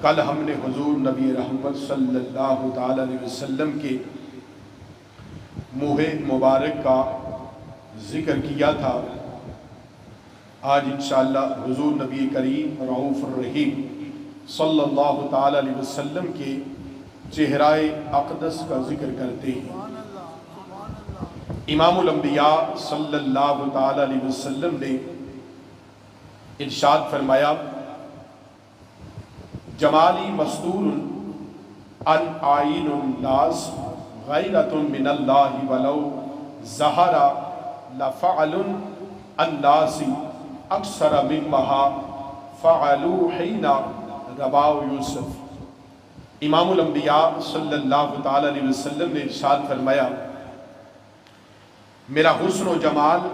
کل ہم نے حضور نبی رحمت صلی اللہ تعالی علیہ وسلم کے منہ مبارک کا ذکر کیا تھا۔ آج انشاءاللہ حضور نبی کریم رؤوف الرحیم صلی اللہ تعالی علیہ وسلم کے چہرہ اقدس کا ذکر کرتے ہیں۔ امام الانبیاء صلی اللہ تعالی علیہ وسلم نے ارشاد فرمایا، جمالی مستور ان آئین الناس غیرۃ من اللہ ولو ظہر لفعل الناس اکثر مما فعلوا حین رباء یوسف۔ امام الانبیاء صلی اللہ تعالی علیہ وسلم نے ارشاد فرمایا، میرا حسن و جمال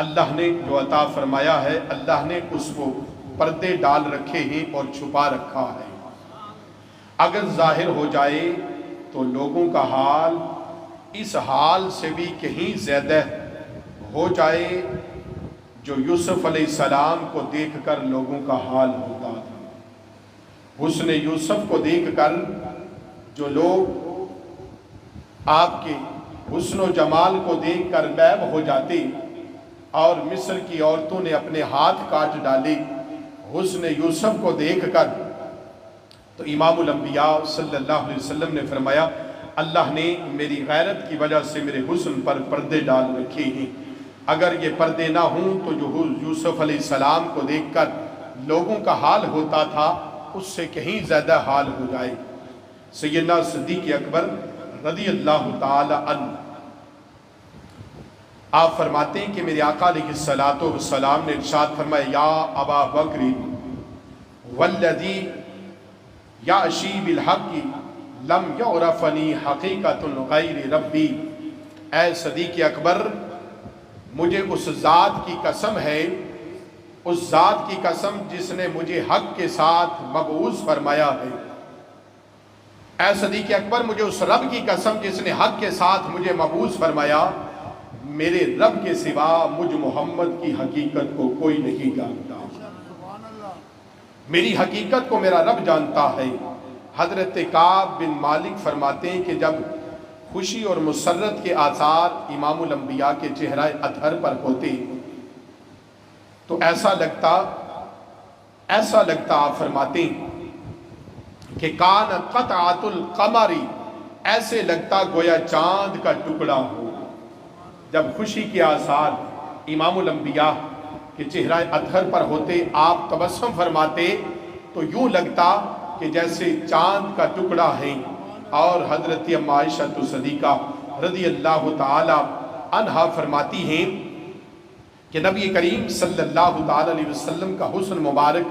اللہ نے جو عطا فرمایا ہے، اللہ نے اس کو پردے ڈال رکھے ہیں اور چھپا رکھا ہے۔ اگر ظاہر ہو جائے تو لوگوں کا حال اس حال سے بھی کہیں زیادہ ہو جائے جو یوسف علیہ السلام کو دیکھ کر لوگوں کا حال ہوتا تھا۔ حسن یوسف کو دیکھ کر جو لوگ آپ کے حسن و جمال کو دیکھ کر غائب ہو جاتے اور مصر کی عورتوں نے اپنے ہاتھ کاٹ ڈالے حسن یوسف کو دیکھ کر، تو امام الانبیاء صلی اللہ علیہ وسلم نے فرمایا، اللہ نے میری غیرت کی وجہ سے میرے حسن پر پردے ڈال رکھے ہیں۔ اگر یہ پردے نہ ہوں تو جو یوسف علیہ السلام کو دیکھ کر لوگوں کا حال ہوتا تھا اس سے کہیں زیادہ حال ہو جائے۔ سیدنا صدیق اکبر رضی اللہ تعالی عنہ آپ فرماتے ہیں کہ میرے آقا علیہ الصلوۃ والسلام نے ارشاد فرمایا، یا ابا بکر والذی یعشی بالحق لم یعرفنی حقیقت غیر ربی۔ اے صدیق اکبر، مجھے اس ذات کی قسم ہے، اس ذات کی قسم جس نے مجھے حق کے ساتھ مبعوث فرمایا ہے۔ اے صدیق اکبر، مجھے اس رب کی قسم جس نے حق کے ساتھ مجھے مبعوث فرمایا، میرے رب کے سوا مجھ محمد کی حقیقت کو کوئی نہیں جانتا، میری حقیقت کو میرا رب جانتا ہے۔ حضرت کعب بن مالک فرماتے ہیں کہ جب خوشی اور مسرت کے آثار امام الانبیاء کے چہرہ اطہر پر ہوتے تو ایسا لگتا آپ فرماتے ہیں کہ کان قطعۃ القمر، ایسے لگتا گویا چاند کا ٹکڑا ہو۔ جب خوشی کے آثار امام الانبیاء کے چہرہ اطہر پر ہوتے، آپ تبسم فرماتے تو یوں لگتا کہ جیسے چاند کا ٹکڑا ہے۔ اور حضرت ام عائشہ صدیقہ رضی اللہ تعالی عنہا فرماتی ہیں کہ نبی کریم صلی اللہ تعالی علیہ وسلم کا حسن مبارک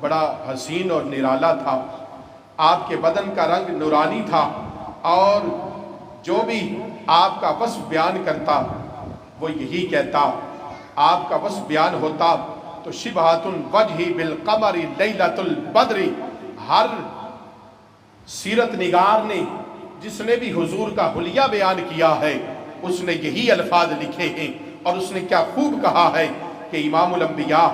بڑا حسین اور نرالا تھا۔ آپ کے بدن کا رنگ نورانی تھا، اور جو بھی آپ کا وصف بیان کرتا وہ یہی کہتا، آپ کا وصف بیان ہوتا تو شبہۃ الوجہ بالقمر لیلۃ البدر۔ ہر سیرت نگار نے جس نے بھی حضور کا حلیہ بیان کیا ہے اس نے یہی الفاظ لکھے ہیں، اور اس نے کیا خوب کہا ہے کہ امام الانبیاء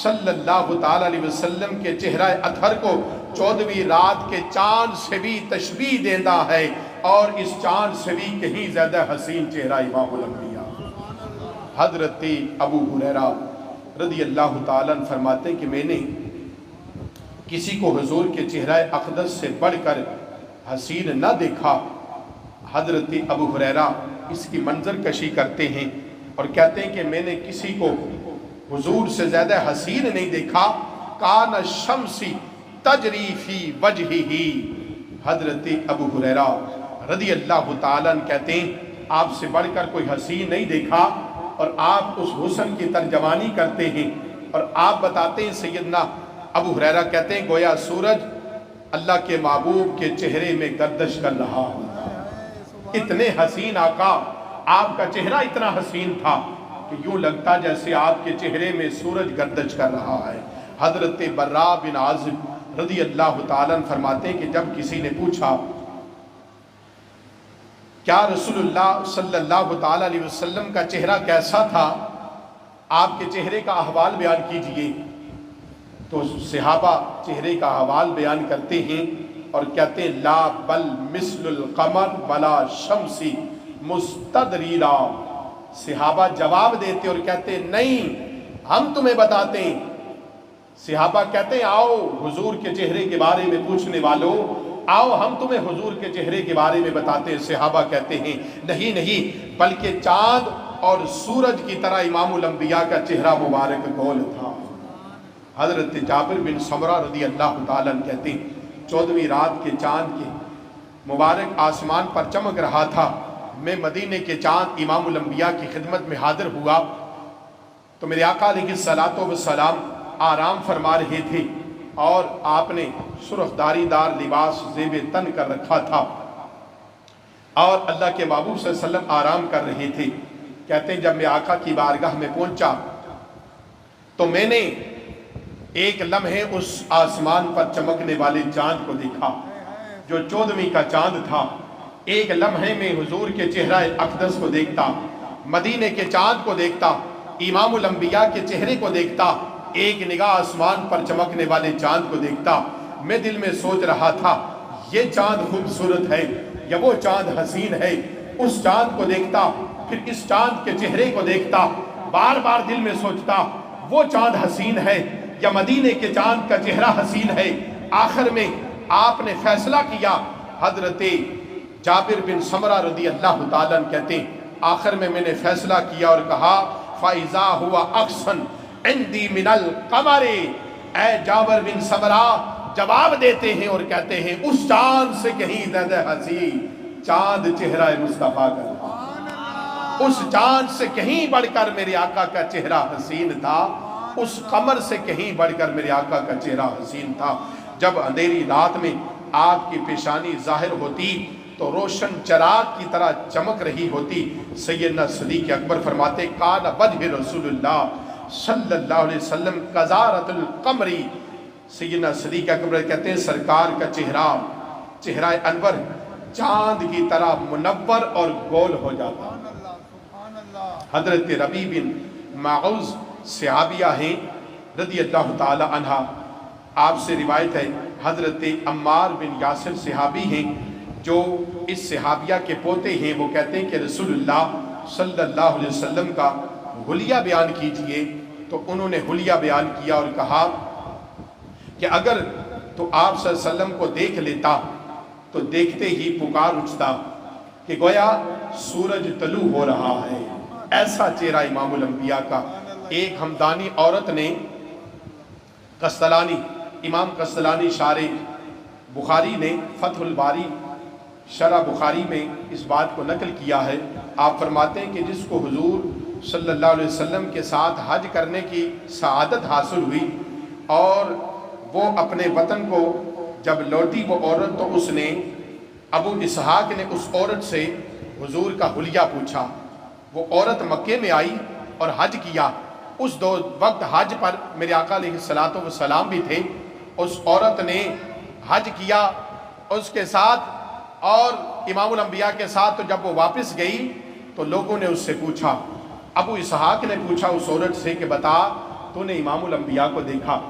صلی اللہ تعالی علیہ وسلم کے چہرہ اطہر کو 14ویں رات کے چاند سے بھی تشبیہ دیتا ہے، اور اس چاند سے بھی کہیں زیادہ حسین چہرہ امام الانبیاء۔ حضرت ابو ہریرہ رضی اللہ تعالیٰ عنہ فرماتے ہیں کہ میں نے کسی کو حضور کے چہرہ اقدس سے بڑھ کر حسین نہ دیکھا۔ حضرت ابو ہریرہ اس کی منظر کشی کرتے ہیں اور کہتے ہیں کہ میں نے کسی کو حضور سے زیادہ حسین نہیں دیکھا۔ کان الشمس تجری فی وجہہ۔ حضرت ابو ہریرہ رضی اللہ تعالیٰ عنہ کہتے ہیں آپ سے بڑھ کر کوئی حسین نہیں دیکھا، اور آپ اس حسن کی ترجمانی کرتے ہیں، اور آپ بتاتے ہیں سیدنا ابو ہریرہ کہتے ہیں گویا سورج اللہ کے محبوب کے چہرے میں گردش کر رہا ہوتا۔ اتنے حسین آقا، آپ کا چہرہ اتنا حسین تھا کہ یوں لگتا جیسے آپ کے چہرے میں سورج گردش کر رہا ہے۔ حضرت براء بن عازب رضی اللہ تعالیٰ عنہ فرماتے ہیں کہ جب کسی نے پوچھا کیا رسول اللہ صلی اللہ تعالیٰ علیہ وسلم کا چہرہ کیسا تھا، آپ کے چہرے کا احوال بیان کیجئے، تو صحابہ چہرے کا حوال بیان کرتے ہیں اور کہتے ہیں لا بل مثل القمر بلا شمسی مستدریرا. صحابہ جواب دیتے اور کہتے ہیں نہیں ہم تمہیں بتاتے ہیں. صحابہ کہتے ہیں آؤ حضور کے چہرے کے بارے میں پوچھنے والوں، آؤ ہم تمہیں حضور کے چہرے کے بارے میں بتاتے ہیں. صحابہ کہتے ہیں نہیں نہیں، بلکہ چاند اور سورج کی طرح امام الانبیاء کا چہرہ مبارک گول تھا. حضرت جابر بن سمرہ رضی اللہ تعالیٰ عنہ کہتے ہیں 14ویں رات کے چاند کے مبارک آسمان پر چمک رہا تھا. میں مدینے کے چاند امام الانبیاء کی خدمت میں حاضر ہوا تو میرے آقا علیہ الصلوۃ والسلام آرام فرما رہے تھے اور آپ نے سرخ داری دار لباس زیب تن کر رکھا تھا اور اللہ کے محبوب صلی اللہ علیہ وسلم آرام کر رہے تھے. کہتے ہیں جب میں آقا کی بارگاہ میں پہنچا تو میں نے ایک لمحے اس آسمان پر چمکنے والے چاند کو دیکھا جو 14ویں کا چاند تھا. ایک لمحے میں حضور کے چہرہ اقدس کو دیکھتا، مدینے کے چاند کو دیکھتا، امام الانبیاء کے چہرے کو دیکھتا، ایک نگاہ آسمان پر چمکنے والے چاند کو دیکھتا. میں دل میں سوچ رہا تھا یہ چاند خوبصورت ہے یا وہ چاند حسین ہے. اس چاند کو دیکھتا، پھر اس چاند کے چہرے کو دیکھتا، بار بار دل میں سوچتا وہ چاند حسین ہے یا مدینے کے چاند کا چہرہ حسین ہے. آخر میں آپ نے فیصلہ کیا. حضرت جابر بن سمرہ رضی اللہ تعالیٰ عنہ کہتے ہیں آخر میں نے فیصلہ کیا اور کہا فَإِذَا هُوَ أَحْسَنُ عِنْدِي مِنَ الْقَمَرِ. اے جابر بن سمرہ جواب دیتے ہیں اور کہتے ہیں اس چاند سے کہیں زیادہ حسین چاند چہرہ مصطفیٰ کا تھا. اس چاند سے کہیں بڑھ کر میرے آقا کا چہرہ حسین تھا. اس قمر سے کہیں بڑھ کر میرے آقا کا چہرہ حسین تھا. جب اندھیری رات میں آپ کی پیشانی ظاہر ہوتی تو روشن چراغ کی طرح چمک رہی ہوتی. سیدنا صدیق اکبر فرماتے کان وجہ رسول اللہ صلی اللہ علیہ وسلم کزارت القمری. سیدنا صدیق اکبر کہتے ہیں سرکار کا چہرہ انور چاند کی طرح منور اور گول ہو جاتا. حضرت ربیع بن معوذ صحابیہ ہیں رضی اللہ تعالی عنہ، آپ سے روایت ہے. حضرت عمار بن یاسر صحابی ہیں جو اس صحابیہ کے پوتے ہیں. وہ کہتے ہیں کہ رسول اللہ صلی اللہ علیہ وسلم کا حلیہ بیان کیجئے. تو انہوں نے حلیہ بیان کیا اور کہا کہ اگر تو آپ صلی اللہ علیہ وسلم کو دیکھ لیتا تو دیکھتے ہی پکار اٹھتا کہ گویا سورج طلوع ہو رہا ہے. ایسا چہرہ امام الانبیاء کا. ایک ہمدانی عورت نے قسطلانی، امام قسطلانی شارح بخاری نے فتح الباری شرح بخاری میں اس بات کو نقل کیا ہے. آپ فرماتے ہیں کہ جس کو حضور صلی اللہ علیہ وسلم کے ساتھ حج کرنے کی سعادت حاصل ہوئی اور وہ اپنے وطن کو جب لوٹی وہ عورت تو اس نے ابو اسحاق نے اس عورت سے حضور کا حلیہ پوچھا. وہ عورت مکے میں آئی اور حج کیا. اس وقت حج پر میرے آقا علیہ الصلوۃ والسلام بھی تھے. اس عورت نے حج کیا اس کے ساتھ اور امام الانبیاء کے ساتھ. تو جب وہ واپس گئی تو لوگوں نے اس سے پوچھا، ابو اسحاق نے پوچھا اس عورت سے کہ بتا تو نے امام الانبیاء کو دیکھا،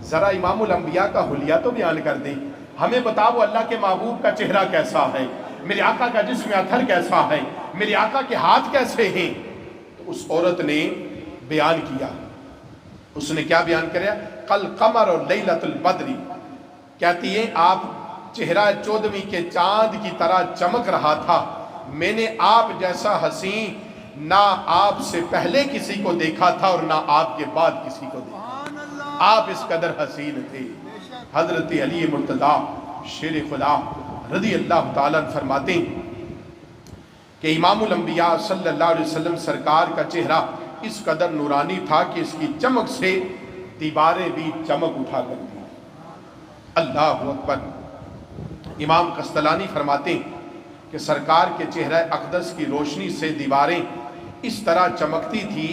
ذرا امام الانبیاء کا حلیہ تو بیان کر دے، ہمیں بتا وہ اللہ کے محبوب کا چہرہ کیسا ہے، میرے آقا کا جسم اطہر کیسا ہے، میرے آقا کے ہاتھ کیسے ہیں. تو اس عورت نے بیان کیا. اس نے کیا بیان کریا؟ قل قمر اور لیلۃ البدری. کہتی ہے آپ چہرہ 14ویں کے چاند کی طرح چمک رہا تھا. میں نے آپ جیسا حسین نہ آپ سے پہلے کسی کو دیکھا تھا اور نہ آپ کے بعد کسی کو دیکھا. آپ اس قدر حسین تھے. حضرت علی مرتضیٰ شیر خدا رضی اللہ تعالیٰ عنہ فرماتے ہیں کہ امام الانبیاء صلی اللہ علیہ وسلم سرکار کا چہرہ اس قدر نورانی تھا کہ اس کی چمک سے دیواریں بھی چمک اٹھا کرتی. اللہ اکبر. امام قسطلانی فرماتے ہیں کہ سرکار کے چہرہ اقدس کی روشنی سے دیواریں اس طرح چمکتی تھی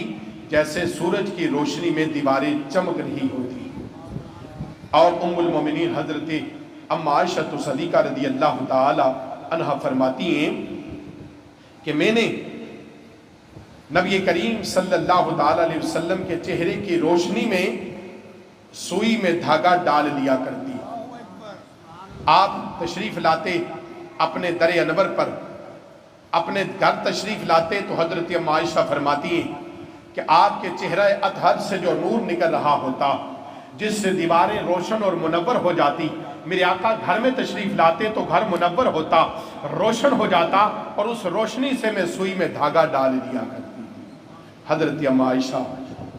جیسے سورج کی روشنی میں دیواریں چمک رہی ہوتی. اور ام المومنین حضرت ام عائشہ صدیقہ رضی اللہ تعالی عنہا فرماتی ہیں کہ میں نے نبی کریم صلی اللہ تعالی علیہ وسلم کے چہرے کی روشنی میں سوئی میں دھاگا ڈال لیا کرتی. آپ تشریف لاتے اپنے در انور پر، اپنے گھر تشریف لاتے تو حضرت ام عائشہ فرماتی ہیں کہ آپ کے چہرہ اطہر سے جو نور نکل رہا ہوتا، جس سے دیواریں روشن اور منور ہو جاتی، میرے آقا گھر میں تشریف لاتے تو گھر منور ہوتا، روشن ہو جاتا، اور اس روشنی سے میں سوئی میں دھاگا ڈال دیا کرتی. حضرت ام عائشہ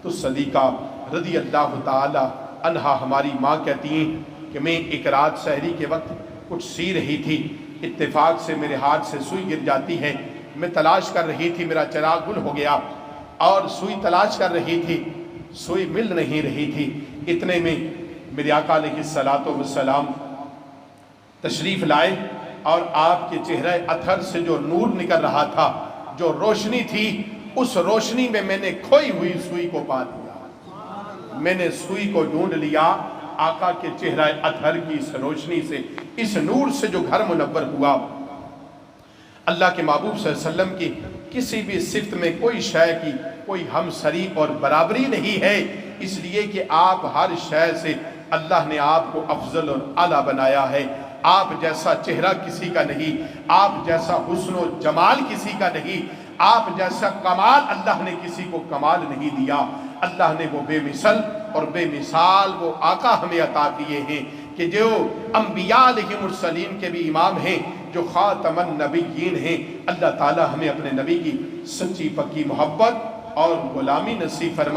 تو صدیقہ رضی اللہ تعالی عنہا ہماری ماں کہتی ہیں کہ میں ایک رات سحری کے وقت کچھ سی رہی تھی، اتفاق سے میرے ہاتھ سے سوئی گر جاتی ہے. میں تلاش کر رہی تھی، میرا چراغ گل ہو گیا اور سوئی تلاش کر رہی تھی، سوئی مل نہیں رہی تھی. اتنے میں میرے آقا علیہ الصلوۃ والسلام تشریف لائے اور آپ کے چہرہ اطہر سے جو نور نکل رہا تھا، جو روشنی تھی، اس روشنی میں میں نے کھوئی ہوئی سوئی کو پا لیا. میں نے سوئی کو ڈھونڈ لیا. آقا کے چہرہ اطہر کی اس روشنی سے، اس نور سے جو گھر منور ہوا. اللہ کے محبوب صلی اللہ علیہ وسلم کی کسی بھی صفت میں کوئی شے کی کوئی ہم سری اور برابری نہیں ہے، اس لیے کہ آپ ہر شے سے اللہ نے آپ کو افضل اور اعلیٰ بنایا ہے. آپ جیسا چہرہ کسی کا نہیں، آپ جیسا حسن و جمال کسی کا نہیں، آپ جیسا کمال اللہ نے کسی کو کمال نہیں دیا. اللہ نے وہ بے مثل اور بے مثال وہ آقا ہمیں عطا کیے ہیں کہ جو انبیاء علیہ مرسلین کے بھی امام ہیں، جو خاتم النبیین ہیں. اللہ تعالی ہمیں اپنے نبی کی سچی پکی محبت اور غلامی نصیب فرمائے.